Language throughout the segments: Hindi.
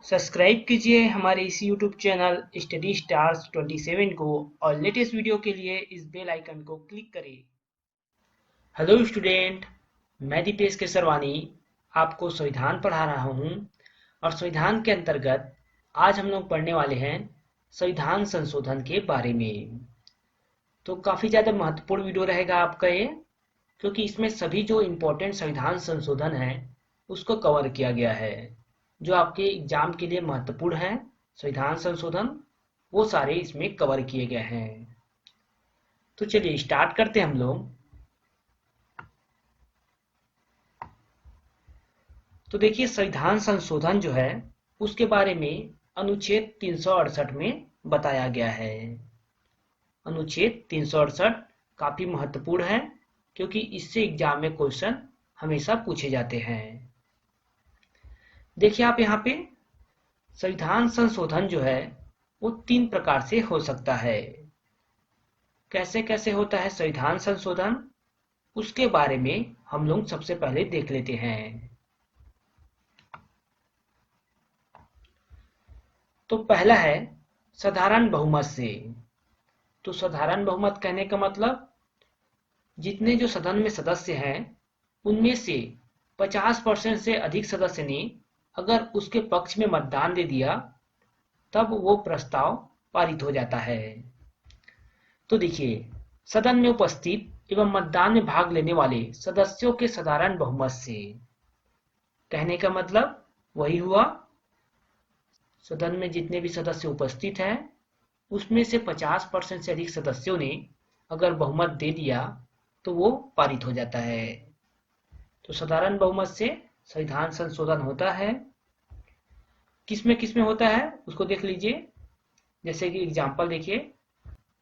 सब्सक्राइब कीजिए हमारे इस YouTube चैनल स्टडी स्टार्स 27 को और लेटेस्ट वीडियो के लिए इस बेल आइकन को क्लिक करें। हेलो स्टूडेंट, मैं दीपेश केसरवानी आपको संविधान पढ़ा रहा हूँ और संविधान के अंतर्गत आज हम लोग पढ़ने वाले हैं संविधान संशोधन के बारे में। तो काफ़ी ज़्यादा महत्वपूर्ण वीडियो रहेगा आपका ये, क्योंकि इसमें सभी जो इम्पोर्टेंट संविधान संशोधन है उसको कवर किया गया है। जो आपके एग्जाम के लिए महत्वपूर्ण है संविधान संशोधन, वो सारे इसमें कवर किए गए हैं। तो चलिए स्टार्ट करते हैं हम लोग। तो देखिए, संविधान संशोधन जो है उसके बारे में अनुच्छेद 368 में बताया गया है। अनुच्छेद 368 काफी महत्वपूर्ण है, क्योंकि इससे एग्जाम में क्वेश्चन हमेशा पूछे जाते हैं। देखिए आप यहाँ पे संविधान संशोधन जो है वो 3 प्रकार से हो सकता है। कैसे कैसे होता है संविधान संशोधन, उसके बारे में हम लोग सबसे पहले देख लेते हैं। तो पहला है साधारण बहुमत से। तो साधारण बहुमत कहने का मतलब जितने जो सदन में सदस्य हैं उनमें से 50% से अधिक सदस्य ने अगर उसके पक्ष में मतदान दे दिया तब वो प्रस्ताव पारित हो जाता है। तो देखिए, सदन में उपस्थित एवं मतदान में भाग लेने वाले सदस्यों के साधारण बहुमत से, कहने का मतलब वही हुआ, सदन में जितने भी सदस्य उपस्थित हैं उसमें से 50% से अधिक सदस्यों ने अगर बहुमत दे दिया तो वो पारित हो जाता है। तो साधारण बहुमत से संविधान संशोधन होता है। किसमें होता है उसको देख लीजिए। जैसे कि एग्जाम्पल देखिए,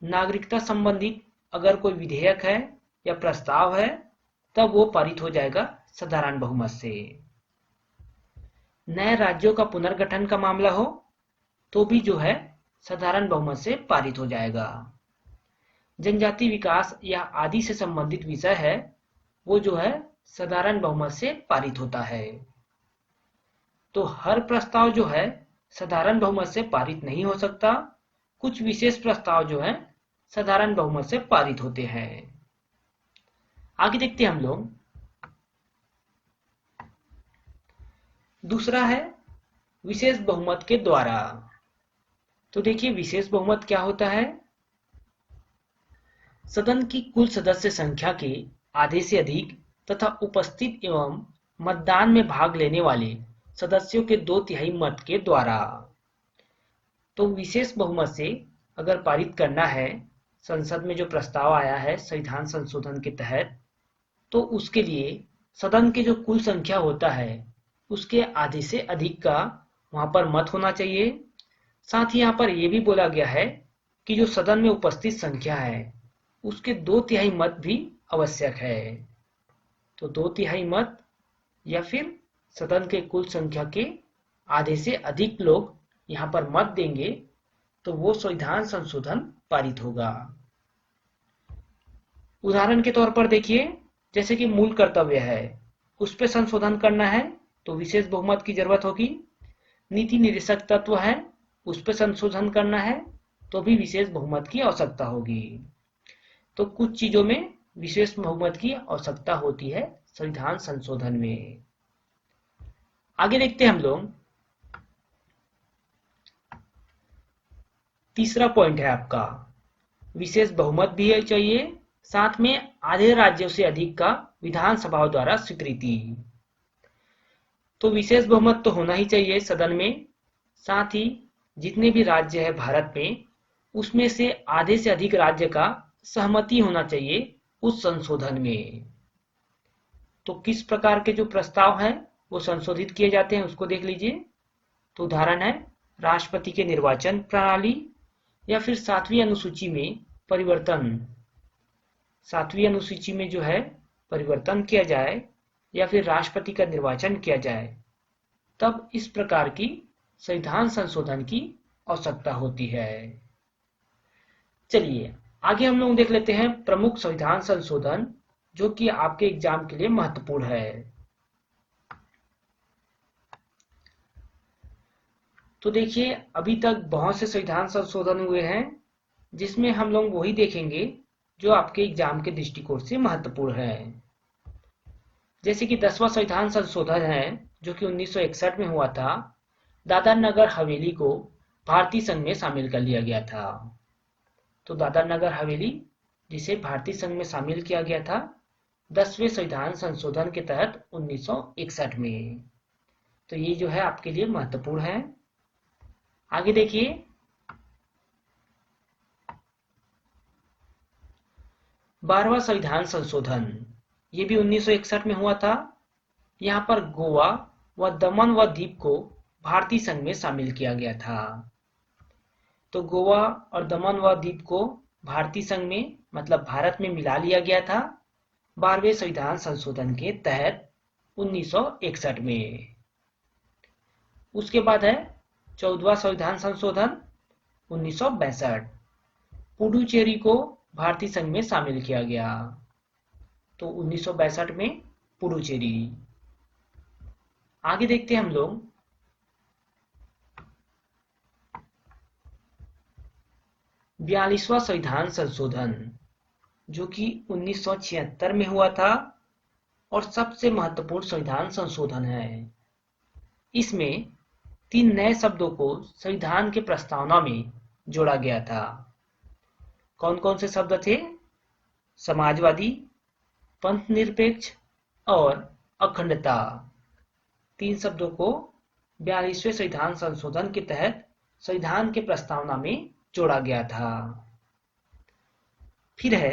नागरिकता संबंधित अगर कोई विधेयक है या प्रस्ताव है तब वो पारित हो जाएगा साधारण बहुमत से। नए राज्यों का पुनर्गठन का मामला हो तो भी जो है साधारण बहुमत से पारित हो जाएगा। जनजाति विकास या आदि से संबंधित विषय है वो जो है साधारण बहुमत से पारित होता है। तो हर प्रस्ताव जो है साधारण बहुमत से पारित नहीं हो सकता। कुछ विशेष प्रस्ताव जो है साधारण बहुमत से पारित होते हैं। आगे देखते हैं हम लोग। दूसरा है विशेष बहुमत के द्वारा। तो देखिए, विशेष बहुमत क्या होता है? सदन की कुल सदस्य संख्या के आधे से अधिक तथा उपस्थित एवं मतदान में भाग लेने वाले सदस्यों के 2/3 मत के द्वारा। तो विशेष बहुमत से अगर पारित करना है, संसद में जो प्रस्ताव आया है संविधान संशोधन के तहत, तो उसके लिए सदन के जो कुल संख्या होता है उसके आधे से अधिक का वहां पर मत होना चाहिए। साथ ही यहाँ पर यह भी बोला गया है कि जो सदन में उपस्थित संख्या है उसके 2/3 मत भी आवश्यक है। तो 2/3 मत या फिर सदन के कुल संख्या के आधे से अधिक लोग यहाँ पर मत देंगे तो वो संविधान संशोधन पारित होगा। उदाहरण के तौर पर देखिए, जैसे कि मूल कर्तव्य है उस पर संशोधन करना है तो विशेष बहुमत की जरूरत होगी। नीति निर्देशक तत्व है उस पर संशोधन करना है तो भी विशेष बहुमत की आवश्यकता होगी। तो कुछ चीजों में विशेष बहुमत की आवश्यकता होती है संविधान संशोधन में। आगे देखते हैं हम लोग। तीसरा पॉइंट है आपका विशेष बहुमत भी है चाहिए, साथ में आधे राज्यों से अधिक का विधानसभाओं द्वारा स्वीकृति। तो विशेष बहुमत तो होना ही चाहिए सदन में। साथ ही जितने भी राज्य है भारत में उसमें से आधे से अधिक राज्य का सहमति होना चाहिए उस संशोधन में। तो किस प्रकार के जो प्रस्ताव हैं वो संशोधित किए जाते हैं उसको देख लीजिए। तो उदाहरण है राष्ट्रपति के निर्वाचन प्रणाली या फिर 7वीं अनुसूची में परिवर्तन। 7वीं अनुसूची में जो है परिवर्तन किया जाए या फिर राष्ट्रपति का निर्वाचन किया जाए, तब इस प्रकार की संविधान संशोधन की आवश्यकता होती है। चलिए आगे हम लोग देख लेते हैं प्रमुख संविधान संशोधन जो कि आपके एग्जाम के लिए महत्वपूर्ण है। तो देखिए अभी तक बहुत से संविधान संशोधन हुए हैं, जिसमें हम लोग वही देखेंगे जो आपके एग्जाम के दृष्टिकोण से महत्वपूर्ण है। जैसे कि 10वां संविधान संशोधन है जो कि 1961 में हुआ था। दादरा नगर हवेली को भारतीय संघ में शामिल कर लिया गया था। तो दादरा नगर हवेली जिसे भारतीय संघ में शामिल किया गया था 10वें संविधान संशोधन के तहत 1961 में। तो ये जो है आपके लिए महत्वपूर्ण है। आगे देखिए, 12वां संविधान संशोधन, ये भी 1961 में हुआ था। यहाँ पर गोवा व दमन व दीप को भारतीय संघ में शामिल किया गया था। तो गोवा और दमन व दीप को भारतीय संघ में मतलब भारत में मिला लिया गया था 12वें संविधान संशोधन के तहत 1961 में। उसके बाद है 14वां संविधान संशोधन 1962। पुडुचेरी को भारतीय संघ में शामिल किया गया। तो 1962 में पुडुचेरी। आगे देखते हैं हम लोग 42वां संविधान संशोधन जो कि 1976 में हुआ था और सबसे महत्वपूर्ण संविधान संशोधन है। इसमें 3 नए शब्दों को संविधान के प्रस्तावना में जोड़ा गया था। कौन कौन से शब्द थे? समाजवादी, पंथ निरपेक्ष और अखंडता। 3 शब्दों को 42वें संविधान संशोधन के तहत संविधान के प्रस्तावना में जोड़ा गया था। फिर है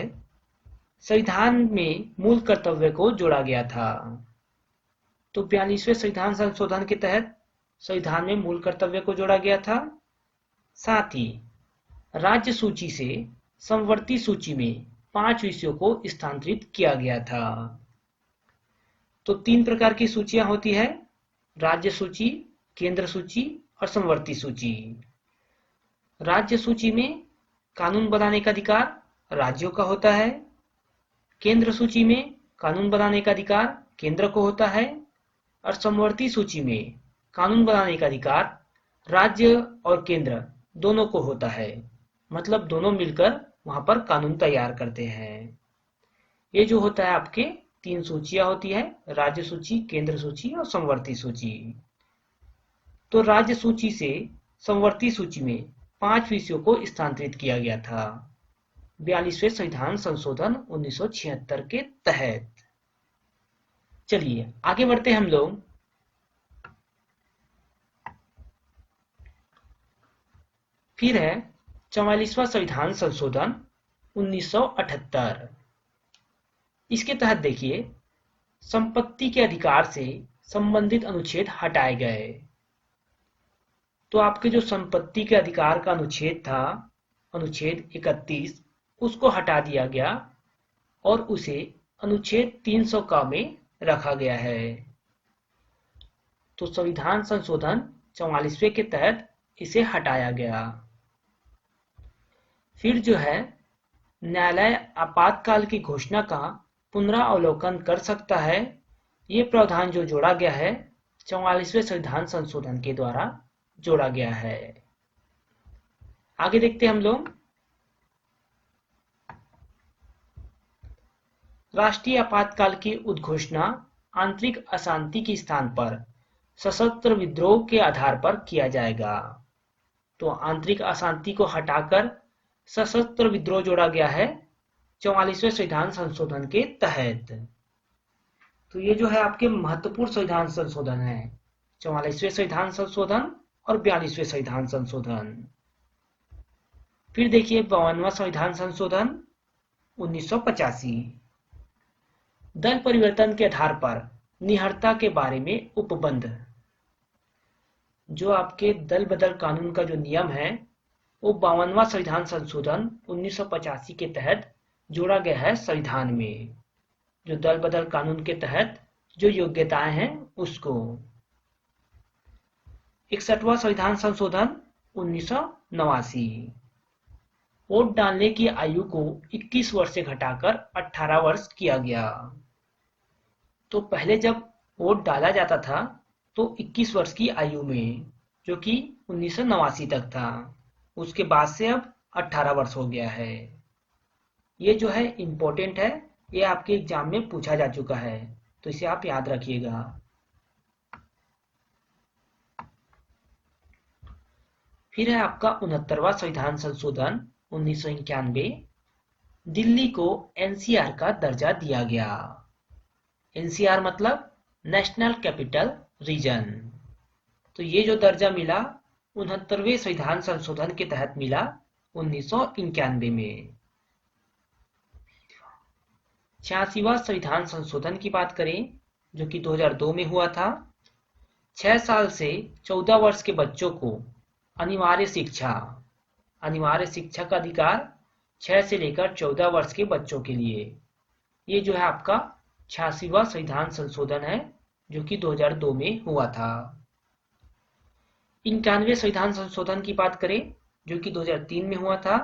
संविधान में मूल कर्तव्य को जोड़ा गया था। तो 42वें संविधान संशोधन के तहत संविधान में मूल कर्तव्य को जोड़ा गया था। साथ ही राज्य सूची से समवर्ती सूची में 5 विषयों को स्थानांतरित किया गया था। तो 3 प्रकार की सूचियां होती है, राज्य सूची, केंद्र सूची और समवर्ती सूची। राज्य सूची में कानून बनाने का अधिकार राज्यों का होता है। केंद्र सूची में कानून बनाने का अधिकार केंद्र को होता है और समवर्ती सूची में कानून बनाने का अधिकार राज्य और केंद्र दोनों को होता है। मतलब दोनों मिलकर वहां पर कानून तैयार करते हैं। ये जो होता है आपके 3 सूचियां होती है, राज्य सूची, केंद्र सूची और समवर्ती सूची। तो राज्य सूची से समवर्ती सूची में 5 विषयों को स्थानांतरित किया गया था 42वें संविधान संशोधन 1976 के तहत। चलिए आगे बढ़ते हम लोग। फिर है 44वां संविधान संशोधन 1978। इसके तहत देखिए संपत्ति के अधिकार से संबंधित अनुच्छेद हटाए गए। तो आपके जो संपत्ति के अधिकार का अनुच्छेद था, अनुच्छेद 31, उसको हटा दिया गया और उसे अनुच्छेद 300 का में रखा गया है। तो संविधान संशोधन 44वें के तहत इसे हटाया गया। फिर जो है न्यायालय आपातकाल की घोषणा का पुनरावलोकन कर सकता है। ये प्रावधान जो जोड़ा गया है 44वें संविधान संशोधन के द्वारा जोड़ा गया है। आगे देखते हैं हम लोग। राष्ट्रीय आपातकाल की उद्घोषणा आंतरिक अशांति के स्थान पर सशस्त्र विद्रोह के आधार पर किया जाएगा। तो आंतरिक अशांति को हटाकर सशस्त्र विद्रोह जोड़ा गया है 44वें संविधान संशोधन के तहत। तो ये जो है आपके महत्वपूर्ण संविधान संशोधन है, 44वें संविधान संशोधन और 42वें संविधान संशोधन। फिर देखिए 52वां संविधान संशोधन 1985। दल परिवर्तन के आधार पर निहरता के बारे में उपबंध। जो आपके दल बदल कानून का जो नियम है वो 52वां संविधान संशोधन 1985 के तहत जोड़ा गया है संविधान में। जो दल बदल कानून के तहत जो योग्यताएं हैं उसको। 61वां संविधान संशोधन 1989। वोट डालने की आयु को 21 वर्ष से घटाकर 18 वर्ष किया गया। तो पहले जब वोट डाला जाता था तो 21 वर्ष की आयु में, जो कि 1989 तक था। उसके बाद से अब 18 वर्ष हो गया है। ये जो है इम्पोर्टेंट है, ये आपके एग्जाम में पूछा जा चुका है, तो इसे आप याद रखिएगा। फिर है आपका 69वां संविधान संशोधन 1991। दिल्ली को एनसीआर का दर्जा दिया गया। एनसीआर मतलब नेशनल कैपिटल रीजन। तो ये जो दर्जा मिला 69वें संविधान संशोधन के तहत मिला 1991 में। 86वां संविधान संशोधन की बात करें जो कि 2002 में हुआ था। 6 साल से 14 वर्ष के बच्चों को अनिवार्य शिक्षा का अधिकार 6 से लेकर 14 वर्ष के बच्चों के लिए। ये जो है आपका 86वां संविधान संशोधन है जो कि 2002 में हुआ था। 91वें संविधान संशोधन की बात करें जो कि 2003 में हुआ था।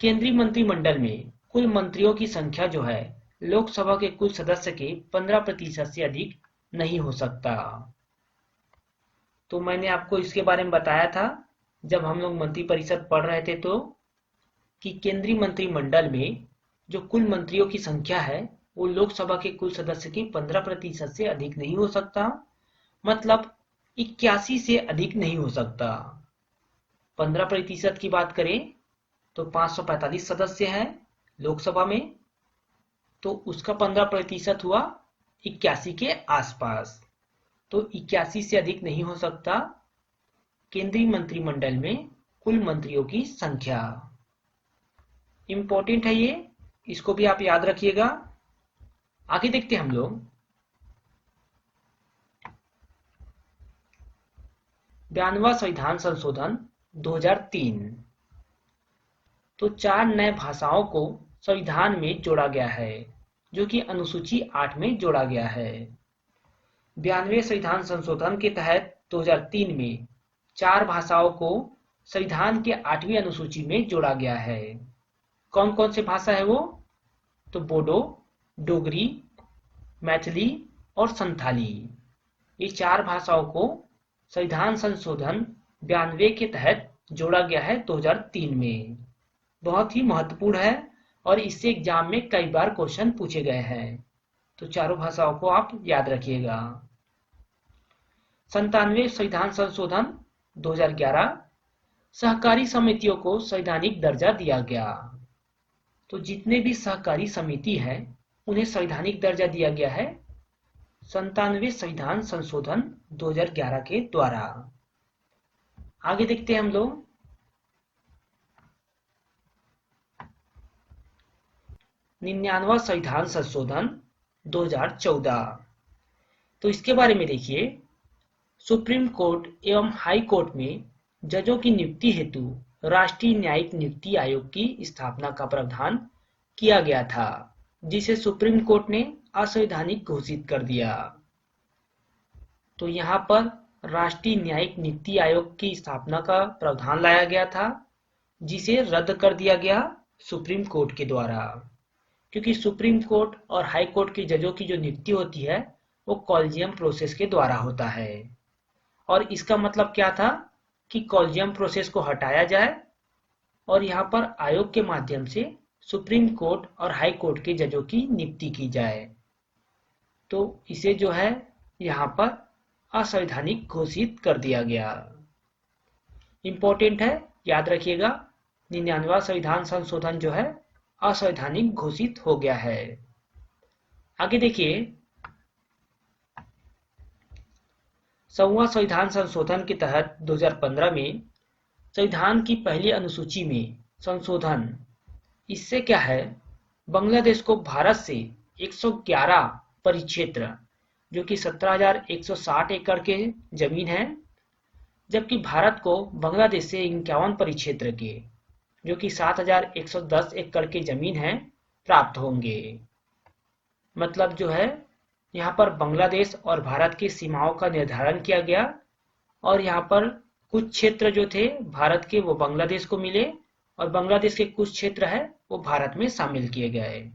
केंद्रीय मंत्रिमंडल में कुल मंत्रियों की संख्या जो है लोकसभा के कुल सदस्य के 15% से अधिक नहीं हो सकता। तो मैंने आपको इसके बारे में बताया था जब हम लोग मंत्रिपरिषद पढ़ रहे थे तो, कि केंद्रीय मंत्रिमंडल में जो कुल मंत्रियों की संख्या है वो लोकसभा के कुल सदस्य के 15% से अधिक नहीं हो सकता, मतलब 81 से अधिक नहीं हो सकता। 15% की बात करें तो 545 सदस्य हैं लोकसभा में, तो उसका 15% हुआ 81 के आसपास। तो 81 से अधिक नहीं हो सकता केंद्रीय मंत्रिमंडल में कुल मंत्रियों की संख्या। इंपॉर्टेंट है ये, इसको भी आप याद रखिएगा। आगे देखते हैं हम लोग 92वां संविधान संशोधन 2003। तो 4 नए भाषाओं को संविधान में जोड़ा गया है जो कि अनुसूची 8 में जोड़ा गया है। 92वें संविधान संशोधन के तहत 2003 में 4 भाषाओं को संविधान के 8वीं अनुसूची में जोड़ा गया है। कौन कौन से भाषा है वो? तो बोडो, डोगरी, मैथिली और संथाली। ये 4 भाषाओं को संविधान संशोधन 92 के तहत जोड़ा गया है 2003 में। बहुत ही महत्वपूर्ण है और इससे एग्जाम में कई बार क्वेश्चन पूछे गए हैं, तो चारों भाषाओं को आप याद रखिएगा। 97वें संविधान संशोधन 2011। सहकारी समितियों को संवैधानिक दर्जा दिया गया। तो जितने भी सहकारी समिति हैं उन्हें संवैधानिक दर्जा दिया गया है 97वें संविधान संशोधन 2011 के द्वारा। आगे देखते हैं हम लोग 99वां संविधान संशोधन 2014। तो इसके बारे में देखिए, सुप्रीम कोर्ट एवं हाई कोर्ट में जजों की नियुक्ति हेतु राष्ट्रीय न्यायिक नियुक्ति आयोग की स्थापना का प्रावधान किया गया था, जिसे सुप्रीम कोर्ट ने असंवैधानिक घोषित कर दिया। तो यहाँ पर राष्ट्रीय न्यायिक नियुक्ति आयोग की स्थापना का प्रावधान लाया गया था, जिसे रद्द कर दिया गया सुप्रीम कोर्ट के द्वारा, क्योंकि सुप्रीम कोर्ट और हाई कोर्ट के जजों की जो नियुक्ति होती है वो कॉलेजियम प्रोसेस के द्वारा होता है। और इसका मतलब क्या था कि कॉलेजियम प्रोसेस को हटाया जाए और यहाँ पर आयोग के माध्यम से सुप्रीम कोर्ट और हाई कोर्ट के जजों की नियुक्ति की जाए। तो इसे जो है यहाँ पर असंवैधानिक घोषित कर दिया गया। इंपॉर्टेंट है, याद रखिएगा। 99वां संविधान संशोधन जो है असंवैधानिक घोषित हो गया है। आगे देखिए 100वां संविधान संशोधन के तहत 2015 में संविधान की पहली अनुसूची में संशोधन। इससे क्या है, बांग्लादेश को भारत से 111 परिक्षेत्र जो कि 17,160 एकड़ के जमीन है, जबकि भारत को बांग्लादेश से 51 परिक्षेत्र के जो कि 7,110 एकड़ के जमीन है प्राप्त होंगे। मतलब जो है यहाँ पर बांग्लादेश और भारत की सीमाओं का निर्धारण किया गया और यहाँ पर कुछ क्षेत्र जो थे भारत के वो बांग्लादेश को मिले और बांग्लादेश के कुछ क्षेत्र है वो भारत में शामिल किए गए।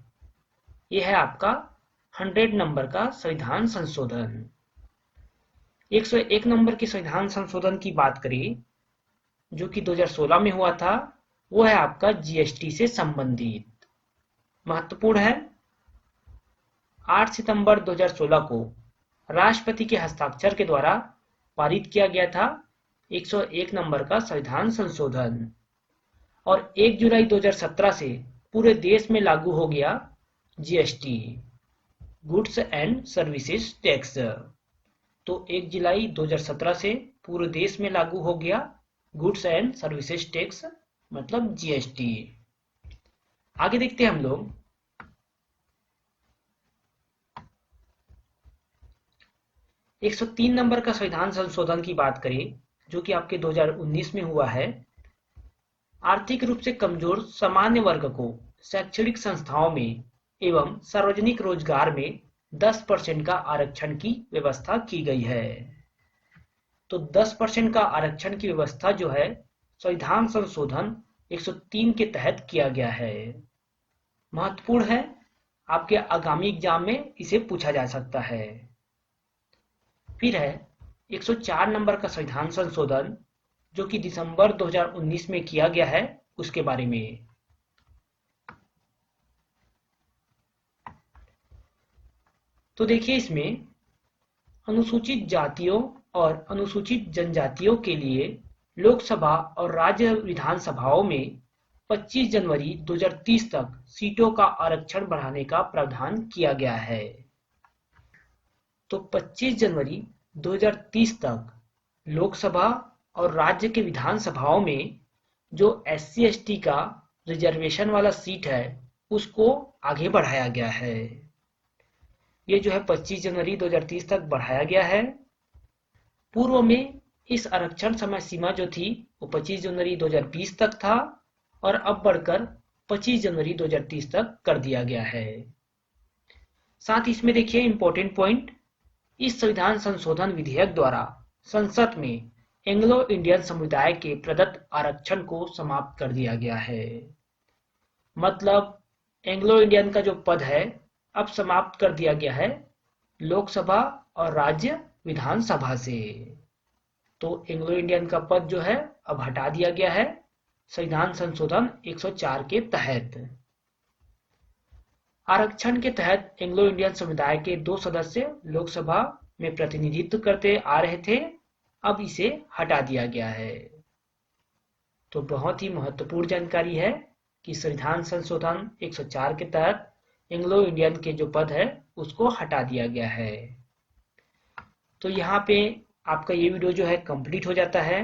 यह है आपका 100 नंबर का संविधान संशोधन। 101 नंबर के संविधान संशोधन की बात करें जो कि 2016 में हुआ था, वो है आपका जीएसटी से संबंधित। महत्वपूर्ण है। 8 सितंबर 2016 को राष्ट्रपति के हस्ताक्षर के द्वारा पारित किया गया था 101 नंबर का संविधान संशोधन और 1 जुलाई 2017 से पूरे देश में लागू हो गया GST, goods and services tax. तो 1 जुलाई 2017 से पूरे देश में लागू हो गया गुड्स एंड सर्विसेज टैक्स, मतलब जीएसटी। आगे देखते हैं हम लोग। एक 103 नंबर का संविधान संशोधन की बात करें जो कि आपके 2019 में हुआ है। आर्थिक रूप से कमजोर सामान्य वर्ग को शैक्षणिक संस्थाओं में एवं सार्वजनिक रोजगार में 10% का आरक्षण की व्यवस्था की गई है। तो 10% का आरक्षण की व्यवस्था जो है संविधान संशोधन 103 के तहत किया गया है। महत्वपूर्ण है, आपके आगामी एग्जाम में इसे पूछा जा सकता है। फिर है 104 नंबर का संविधान संशोधन जो कि दिसंबर 2019 में किया गया है, उसके बारे में। तो देखिए, इसमें अनुसूचित जातियों और अनुसूचित जनजातियों के लिए लोकसभा और राज्य विधानसभाओं में 25 जनवरी 2030 तक सीटों का आरक्षण बढ़ाने का प्रावधान किया गया है। तो 25 जनवरी 2030 तक लोकसभा और राज्य के विधानसभाओं में जो SC/ST का रिजर्वेशन वाला सीट है उसको आगे बढ़ाया गया है। ये जो है 25 जनवरी 2030 तक बढ़ाया गया है। पूर्व में इस आरक्षण समय सीमा जो थी वो 25 जनवरी 2020 तक था और अब बढ़कर 25 जनवरी 2030 तक कर दिया गया है। साथ ही इसमें देखिए इंपॉर्टेंट पॉइंट, इस संविधान संशोधन विधेयक द्वारा संसद में एंग्लो इंडियन समुदाय के प्रदत्त आरक्षण को समाप्त कर दिया गया है। मतलब एंग्लो इंडियन का जो पद है अब समाप्त कर दिया गया है लोकसभा और राज्य विधानसभा से। तो एंग्लो इंडियन का पद जो है अब हटा दिया गया है संविधान संशोधन 104 के तहत। आरक्षण के तहत एंग्लो इंडियन समुदाय के 2 सदस्य लोकसभा में प्रतिनिधित्व करते आ रहे थे, अब इसे हटा दिया गया है। तो बहुत ही महत्वपूर्ण जानकारी है कि संविधान संशोधन 104 के तहत एंग्लो इंडियन के जो पद है उसको हटा दिया गया है। तो यहाँ पे आपका ये वीडियो जो है कंप्लीट हो जाता है।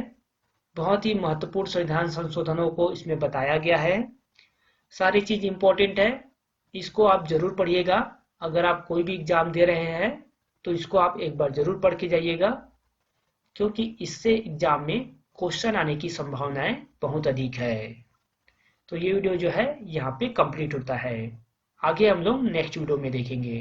बहुत ही महत्वपूर्ण संविधान संशोधनों को इसमें बताया गया है। सारी चीज इंपॉर्टेंट है, इसको आप जरूर पढ़िएगा। अगर आप कोई भी एग्जाम दे रहे हैं तो इसको आप एक बार जरूर पढ़ के जाइएगा, क्योंकि इससे एग्जाम में क्वेश्चन आने की संभावनाएं बहुत अधिक है। तो ये वीडियो जो है यहाँ पे कंप्लीट होता है। आगे हम लोग नेक्स्ट वीडियो में देखेंगे।